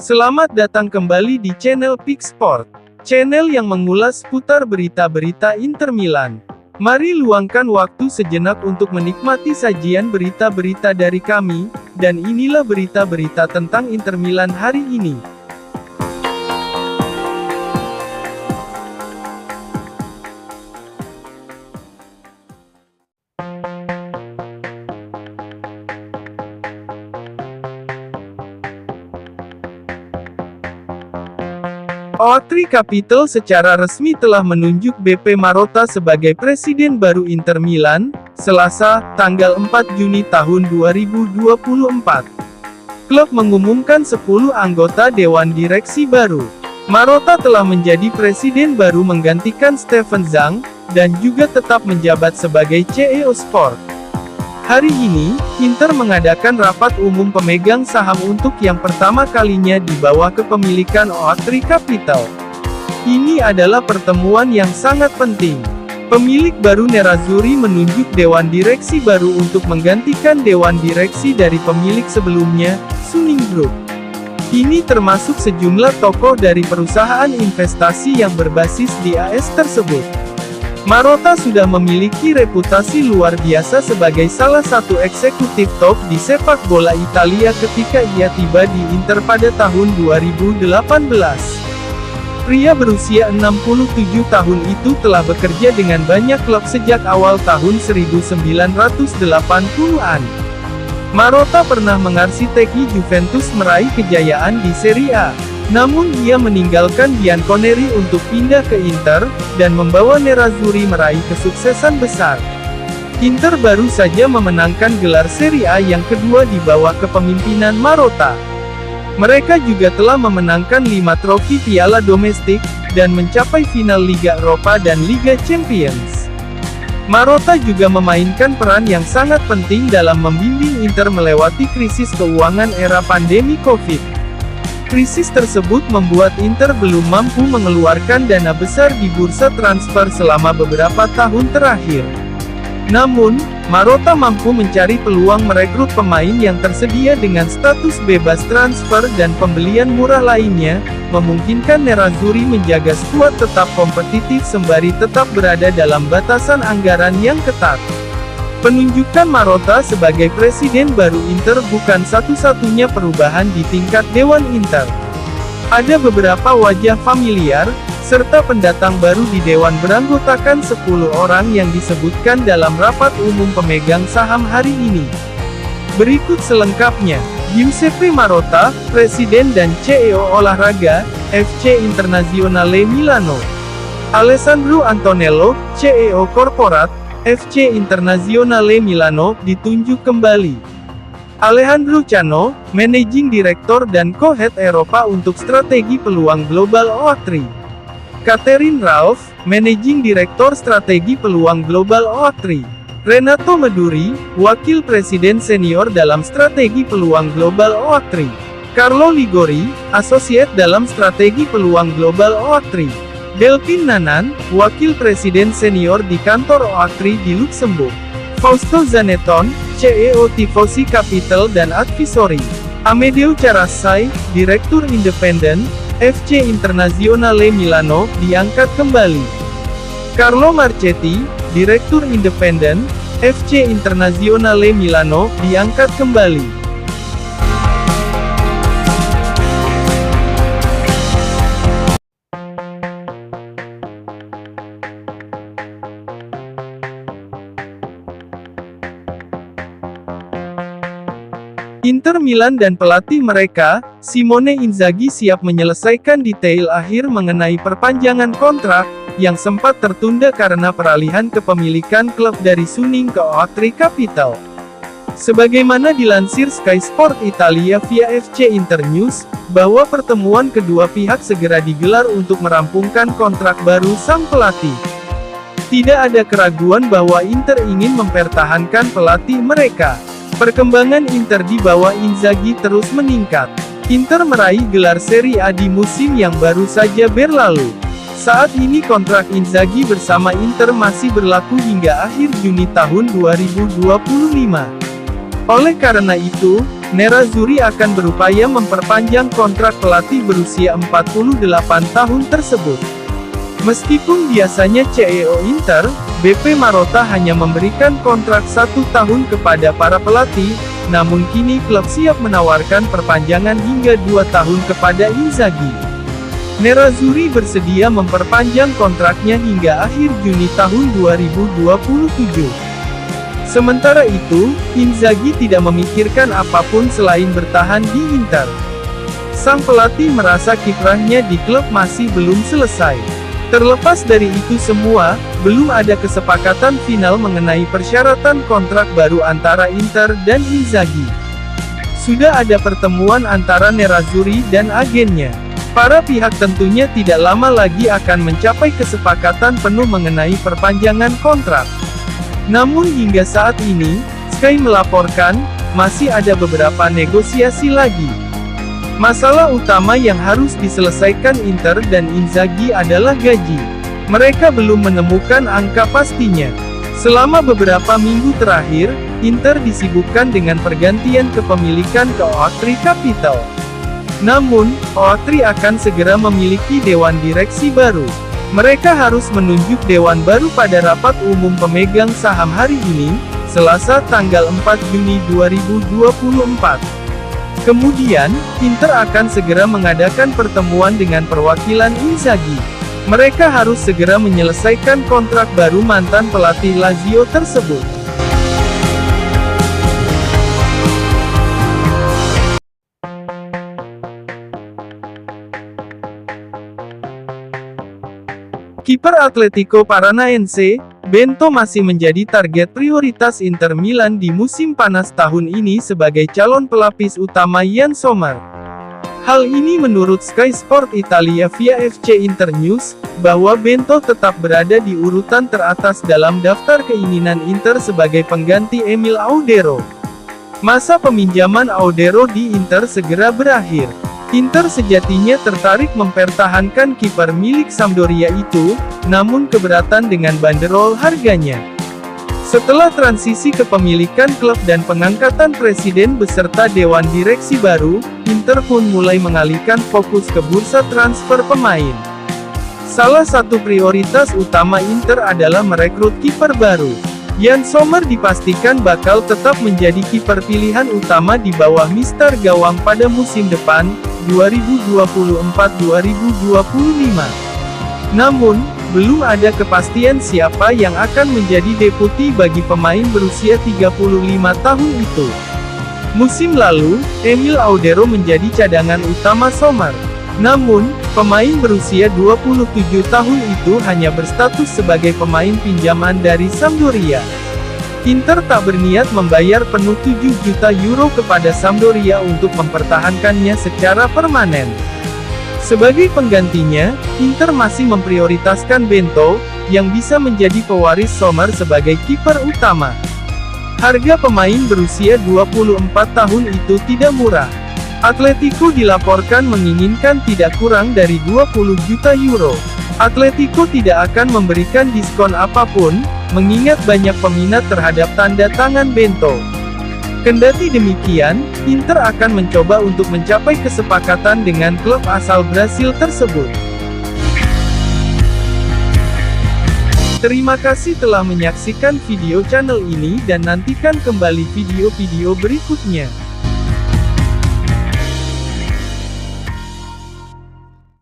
Selamat datang kembali di channel Pick Sport, channel yang mengulas putar berita-berita Inter Milan. Mari luangkan waktu sejenak untuk menikmati sajian berita-berita dari kami, dan inilah berita-berita tentang Inter Milan hari ini. O3 Capital secara resmi telah menunjuk BP Marotta sebagai presiden baru Inter Milan, Selasa, tanggal 4 Juni tahun 2024. Klub mengumumkan 10 anggota Dewan Direksi baru. Marotta telah menjadi presiden baru menggantikan Steven Zhang, dan juga tetap menjabat sebagai CEO Sport. Hari ini, Inter mengadakan rapat umum pemegang saham untuk yang pertama kalinya di bawah kepemilikan O3 Capital. Ini adalah pertemuan yang sangat penting. Pemilik baru Nerazzurri menunjuk Dewan Direksi baru untuk menggantikan Dewan Direksi dari pemilik sebelumnya, Suning Group. Ini termasuk sejumlah tokoh dari perusahaan investasi yang berbasis di AS tersebut. Marotta sudah memiliki reputasi luar biasa sebagai salah satu eksekutif top di sepak bola Italia ketika ia tiba di Inter pada tahun 2018. Pria berusia 67 tahun itu telah bekerja dengan banyak klub sejak awal tahun 1980-an. Marotta pernah mengarsiteki Juventus meraih kejayaan di Serie A. Namun ia meninggalkan Bianconeri untuk pindah ke Inter, dan membawa Nerazzurri meraih kesuksesan besar. Inter baru saja memenangkan gelar Serie A yang kedua di bawah kepemimpinan Marotta. Mereka juga telah memenangkan 5 trofi piala domestik, dan mencapai final Liga Eropa dan Liga Champions. Marotta juga memainkan peran yang sangat penting dalam membimbing Inter melewati krisis keuangan era pandemi Covid. Krisis tersebut membuat Inter belum mampu mengeluarkan dana besar di bursa transfer selama beberapa tahun terakhir. Namun, Marotta mampu mencari peluang merekrut pemain yang tersedia dengan status bebas transfer dan pembelian murah lainnya, memungkinkan Nerazzurri menjaga skuad tetap kompetitif sembari tetap berada dalam batasan anggaran yang ketat. Penunjukan Marotta sebagai presiden baru Inter bukan satu-satunya perubahan di tingkat Dewan Inter. Ada beberapa wajah familiar, serta pendatang baru di Dewan beranggotakan 10 orang yang disebutkan dalam rapat umum pemegang saham hari ini. Berikut selengkapnya. Giuseppe Marotta, Presiden dan CEO Olahraga, FC Internazionale Milano. Alessandro Antonello, CEO Korporat, FC Internazionale Milano, ditunjuk kembali. Alejandro Cano, Managing Director dan Co-Head Eropa untuk Strategi Peluang Global O3. Catherine Ralph, Managing Director Strategi Peluang Global O3. Renato Meduri, Wakil Presiden Senior dalam Strategi Peluang Global O3. Carlo Ligori, Associate dalam Strategi Peluang Global O3. Delphin Nanan, Wakil Presiden Senior di kantor O3 di Luxembourg. Fausto Zaneton, CEO Tifosi Capital dan Advisory. Amedeo Carasai, Direktur Independen, FC Internazionale Milano, diangkat kembali. Carlo Marchetti, Direktur Independen, FC Internazionale Milano, diangkat kembali. Inter Milan dan pelatih mereka, Simone Inzaghi siap menyelesaikan detail akhir mengenai perpanjangan kontrak, yang sempat tertunda karena peralihan kepemilikan klub dari Suning ke O3 Capital. Sebagaimana dilansir Sky Sport Italia via FC Internews, bahwa pertemuan kedua pihak segera digelar untuk merampungkan kontrak baru sang pelatih. Tidak ada keraguan bahwa Inter ingin mempertahankan pelatih mereka. Perkembangan Inter di bawah Inzaghi terus meningkat. Inter meraih gelar Serie A di musim yang baru saja berlalu. Saat ini kontrak Inzaghi bersama Inter masih berlaku hingga akhir Juni tahun 2025. Oleh karena itu, Nerazzurri akan berupaya memperpanjang kontrak pelatih berusia 48 tahun tersebut. Meskipun biasanya CEO Inter, BP Marotta hanya memberikan kontrak 1 tahun kepada para pelatih, namun kini klub siap menawarkan perpanjangan hingga 2 tahun kepada Inzaghi. Nerazzurri bersedia memperpanjang kontraknya hingga akhir Juni tahun 2027. Sementara itu, Inzaghi tidak memikirkan apapun selain bertahan di Inter. Sang pelatih merasa kiprahnya di klub masih belum selesai. Terlepas dari itu semua, belum ada kesepakatan final mengenai persyaratan kontrak baru antara Inter dan Inzaghi. Sudah ada pertemuan antara Nerazzurri dan agennya. Para pihak tentunya tidak lama lagi akan mencapai kesepakatan penuh mengenai perpanjangan kontrak. Namun hingga saat ini, Sky melaporkan, masih ada beberapa negosiasi lagi. Masalah utama yang harus diselesaikan Inter dan Inzaghi adalah gaji. Mereka belum menemukan angka pastinya. Selama beberapa minggu terakhir, Inter disibukkan dengan pergantian kepemilikan ke Oaktree Capital. Namun, Oaktree akan segera memiliki dewan direksi baru. Mereka harus menunjuk dewan baru pada rapat umum pemegang saham hari ini, Selasa tanggal 4 Juni 2024. Kemudian, Inter akan segera mengadakan pertemuan dengan perwakilan Inzaghi. Mereka harus segera menyelesaikan kontrak baru mantan pelatih Lazio tersebut. Kiper Atletico Paranaense, Bento masih menjadi target prioritas Inter Milan di musim panas tahun ini sebagai calon pelapis utama Yann Sommer. Hal ini menurut Sky Sport Italia via FC Internews, bahwa Bento tetap berada di urutan teratas dalam daftar keinginan Inter sebagai pengganti Emil Audero. Masa peminjaman Audero di Inter segera berakhir. Inter sejatinya tertarik mempertahankan kiper milik Sampdoria itu, namun keberatan dengan banderol harganya. Setelah transisi kepemilikan klub dan pengangkatan presiden beserta dewan direksi baru, Inter pun mulai mengalihkan fokus ke bursa transfer pemain. Salah satu prioritas utama Inter adalah merekrut kiper baru. Yann Sommer dipastikan bakal tetap menjadi kiper pilihan utama di bawah Mister Gawang pada musim depan, 2024-2025. Namun, belum ada kepastian siapa yang akan menjadi deputi bagi pemain berusia 35 tahun itu. Musim lalu, Emil Audero menjadi cadangan utama Sommer. Namun, pemain berusia 27 tahun itu hanya berstatus sebagai pemain pinjaman dari Sampdoria. Inter tak berniat membayar penuh 7 juta euro kepada Sampdoria untuk mempertahankannya secara permanen. Sebagai penggantinya, Inter masih memprioritaskan Bento, yang bisa menjadi pewaris Sommer sebagai kiper utama. Harga pemain berusia 24 tahun itu tidak murah. Atletico dilaporkan menginginkan tidak kurang dari 20 juta euro. Atletico tidak akan memberikan diskon apapun, mengingat banyak peminat terhadap tanda tangan Bento. Kendati demikian, Inter akan mencoba untuk mencapai kesepakatan dengan klub asal Brasil tersebut. Terima kasih telah menyaksikan video channel ini dan nantikan kembali video-video berikutnya.